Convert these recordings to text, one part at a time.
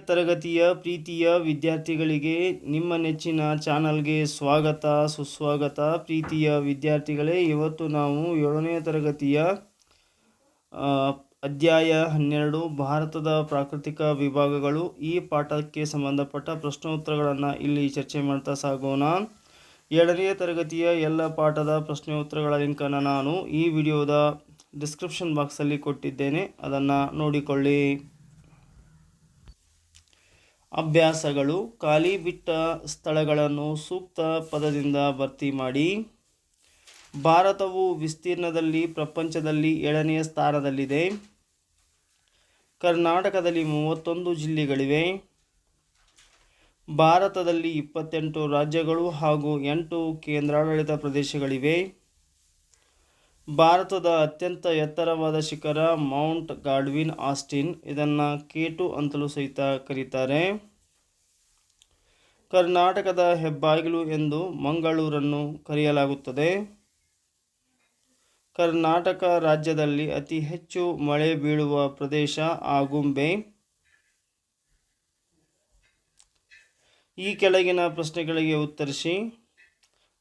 ತರಗತಿಯ ಪ್ರೀತಿಯ ವಿದ್ಯಾರ್ಥಿಗಳಿಗೆ ನಿಮ್ಮ ನೆಚ್ಚಿನ ಚಾನಲ್ಗೆ ಸ್ವಾಗತ ಸುಸ್ವಾಗತ. ಪ್ರೀತಿಯ ವಿದ್ಯಾರ್ಥಿಗಳೇ, ಇವತ್ತು ನಾವು 7ನೇ ತರಗತಿಯ ಅಧ್ಯಾಯ 12 ಭಾರತದ ಪ್ರಾಕೃತಿಕ ವಿಭಾಗಗಳು ಈ ಪಾಠಕ್ಕೆ ಸಂಬಂಧಪಟ್ಟ ಪ್ರಶ್ನೋತ್ತರಗಳನ್ನು ಇಲ್ಲಿ ಚರ್ಚೆ ಮಾಡ್ತಾ ಸಾಗೋಣ. 7ನೇ ತರಗತಿಯ ಎಲ್ಲ ಪಾಠದ ಪ್ರಶ್ನೋತ್ತರಗಳ ಲಿಂಕನ್ನು ನಾನು ಈ ವಿಡಿಯೋದ ಡಿಸ್ಕ್ರಿಪ್ಷನ್ ಬಾಕ್ಸಲ್ಲಿ ಕೊಟ್ಟಿದ್ದೇನೆ, ಅದನ್ನು ನೋಡಿಕೊಳ್ಳಿ. ಅಭ್ಯಾಸಗಳು: ಖಾಲಿ ಬಿಟ್ಟ ಸ್ಥಳಗಳನ್ನು ಸೂಕ್ತ ಪದದಿಂದ ಭರ್ತಿ ಮಾಡಿ. ಭಾರತವು ವಿಸ್ತೀರ್ಣದಲ್ಲಿ ಪ್ರಪಂಚದಲ್ಲಿ 7ನೇ ಸ್ಥಾನದಲ್ಲಿದೆ. ಕರ್ನಾಟಕದಲ್ಲಿ 31 ಜಿಲ್ಲೆಗಳಿವೆ. ಭಾರತದಲ್ಲಿ 28 ರಾಜ್ಯಗಳು ಹಾಗೂ 8 ಕೇಂದ್ರಾಡಳಿತ ಪ್ರದೇಶಗಳಿವೆ. ಭಾರತದ ಅತ್ಯಂತ ಎತ್ತರವಾದ ಶಿಖರ ಮೌಂಟ್ ಗಾಡ್ವಿನ್ ಆಸ್ಟಿನ್, ಇದನ್ನು K2 ಅಂತಲೂ ಸಹಿತ ಕರೀತಾರೆ. ಕರ್ನಾಟಕದ ಹೆಬ್ಬಾಗಿಲು ಎಂದು ಮಂಗಳೂರನ್ನು ಕರೆಯಲಾಗುತ್ತದೆ. ಕರ್ನಾಟಕ ರಾಜ್ಯದಲ್ಲಿ ಅತಿ ಹೆಚ್ಚು ಮಳೆ ಬೀಳುವ ಪ್ರದೇಶ ಆಗುಂಬೆ. ಈ ಕೆಳಗಿನ ಪ್ರಶ್ನೆಗಳಿಗೆ ಉತ್ತರಿಸಿ.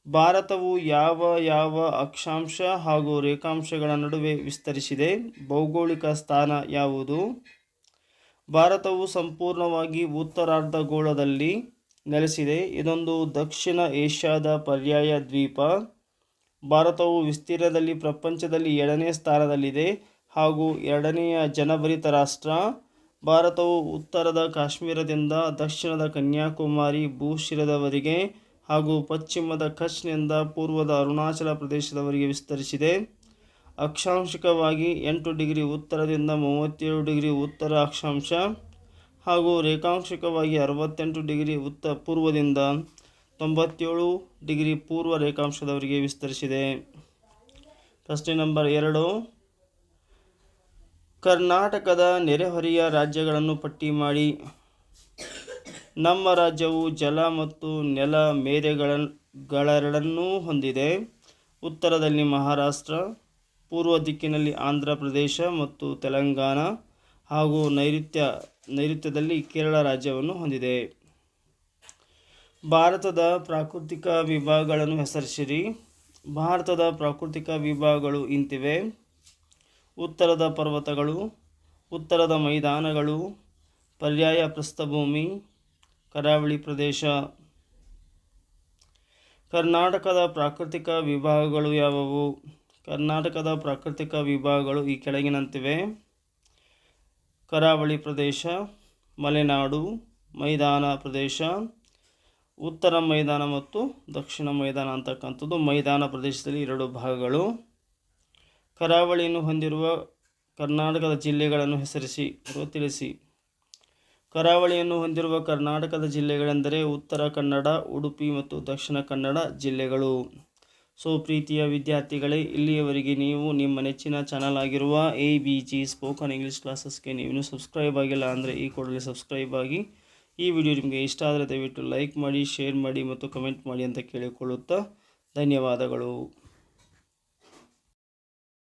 ಭಾರತವು ಯಾವ ಯಾವ ಅಕ್ಷಾಂಶ ಹಾಗೂ ರೇಖಾಂಶಗಳ ನಡುವೆ ವಿಸ್ತರಿಸಿದೆ? ಭೌಗೋಳಿಕ ಸ್ಥಾನ ಯಾವುದು? ಭಾರತವು ಸಂಪೂರ್ಣವಾಗಿ ಉತ್ತರಾರ್ಧಗೋಳದಲ್ಲಿ ನೆಲೆಸಿದೆ. ಇದೊಂದು ದಕ್ಷಿಣ ಏಷ್ಯಾದ ಪರ್ಯಾಯ ದ್ವೀಪ. ಭಾರತವು ವಿಸ್ತೀರ್ಣದಲ್ಲಿ ಪ್ರಪಂಚದಲ್ಲಿ 7ನೇ ಸ್ಥಾನದಲ್ಲಿದೆ ಹಾಗೂ 2ನೇ ಜನಭರಿತ ರಾಷ್ಟ್ರ. ಭಾರತವು ಉತ್ತರದ ಕಾಶ್ಮೀರದಿಂದ ದಕ್ಷಿಣದ ಕನ್ಯಾಕುಮಾರಿ ಭೂಶಿರದವರೆಗೆ ಹಾಗೂ ಪಶ್ಚಿಮದ ಕಚ್ನಿಂದ ಪೂರ್ವದ ಅರುಣಾಚಲ ಪ್ರದೇಶದವರೆಗೆ ವಿಸ್ತರಿಸಿದೆ. ಅಕ್ಷಾಂಶಿಕವಾಗಿ 8 ಡಿಗ್ರಿ ಉತ್ತರದಿಂದ 37 ಡಿಗ್ರಿ ಉತ್ತರ ಅಕ್ಷಾಂಶ ಹಾಗೂ ರೇಖಾಂಶಿಕವಾಗಿ 68 ಡಿಗ್ರಿ ಪೂರ್ವದಿಂದ 97 ಡಿಗ್ರಿ ಪೂರ್ವ ರೇಖಾಂಶದವರೆಗೆ ವಿಸ್ತರಿಸಿದೆ. ಪ್ರಶ್ನೆ ನಂಬರ್ 2. ಕರ್ನಾಟಕದ ನೆರೆಹೊರೆಯ ರಾಜ್ಯಗಳನ್ನು ಪಟ್ಟಿ ಮಾಡಿ. ನಮ್ಮ ರಾಜ್ಯವು ಜಲ ಮತ್ತು ನೆಲ ಮೇರೆಗಳೆರಡನ್ನೂ ಹೊಂದಿದೆ. ಉತ್ತರದಲ್ಲಿ ಮಹಾರಾಷ್ಟ್ರ, ಪೂರ್ವ ದಿಕ್ಕಿನಲ್ಲಿ ಆಂಧ್ರ ಪ್ರದೇಶ ಮತ್ತು ತೆಲಂಗಾಣ ಹಾಗೂ ನೈಋತ್ಯದಲ್ಲಿ ಕೇರಳ ರಾಜ್ಯವನ್ನು ಹೊಂದಿದೆ. ಭಾರತದ ಪ್ರಾಕೃತಿಕ ವಿಭಾಗಗಳನ್ನು ಹೆಸರಿಸಿರಿ. ಭಾರತದ ಪ್ರಾಕೃತಿಕ ವಿಭಾಗಗಳು ಇಂತಿವೆ: ಉತ್ತರದ ಪರ್ವತಗಳು, ಉತ್ತರದ ಮೈದಾನಗಳು, ಪರ್ಯಾಯ ಪ್ರಸ್ಥಭೂಮಿ, ಕರಾವಳಿ ಪ್ರದೇಶ. ಕರ್ನಾಟಕದ ಪ್ರಾಕೃತಿಕ ವಿಭಾಗಗಳು ಯಾವುವು? ಕರ್ನಾಟಕದ ಪ್ರಾಕೃತಿಕ ವಿಭಾಗಗಳು ಈ ಕೆಳಗಿನಂತಿವೆ: ಕರಾವಳಿ ಪ್ರದೇಶ, ಮಲೆನಾಡು, ಮೈದಾನ ಪ್ರದೇಶ, ಉತ್ತರ ಮೈದಾನ ಮತ್ತು ದಕ್ಷಿಣ ಮೈದಾನ ಅಂತಕ್ಕಂಥದ್ದು ಮೈದಾನ ಪ್ರದೇಶದಲ್ಲಿ 2 ಭಾಗಗಳು. ಕರಾವಳಿಯನ್ನು ಹೊಂದಿರುವ ಕರ್ನಾಟಕದ ಜಿಲ್ಲೆಗಳನ್ನು ಹೆಸರಿಸಿ ಅಥವಾ ತಿಳಿಸಿ. ಕರಾವಳಿಯನ್ನು ಹೊಂದಿರುವ ಕರ್ನಾಟಕದ ಜಿಲ್ಲೆಗಳೆಂದರೆ ಉತ್ತರ ಕನ್ನಡ, ಉಡುಪಿ ಮತ್ತು ದಕ್ಷಿಣ ಕನ್ನಡ ಜಿಲ್ಲೆಗಳು. ಸೊ ಪ್ರೀತಿಯ ವಿದ್ಯಾರ್ಥಿಗಳೇ, ಇಲ್ಲಿಯವರೆಗೆ ನೀವು ನಿಮ್ಮ ನೆಚ್ಚಿನ ಚಾನಲ್ ಆಗಿರುವ ABG ಸ್ಪೋಕನ್ ಇಂಗ್ಲೀಷ್ ಕ್ಲಾಸಸ್ಗೆ ನೀವು ಸಬ್ಸ್ಕ್ರೈಬ್ ಆಗಿಲ್ಲ ಅಂದರೆ ಈ ಕೂಡಲೇ ಸಬ್ಸ್ಕ್ರೈಬ್ ಆಗಿ. ಈ ವಿಡಿಯೋ ನಿಮಗೆ ಇಷ್ಟ ಆದರೆ ದಯವಿಟ್ಟು ಲೈಕ್ ಮಾಡಿ, ಶೇರ್ ಮಾಡಿ ಮತ್ತು ಕಮೆಂಟ್ ಮಾಡಿ ಅಂತ ಕೇಳಿಕೊಳ್ಳುತ್ತಾ ಧನ್ಯವಾದಗಳು.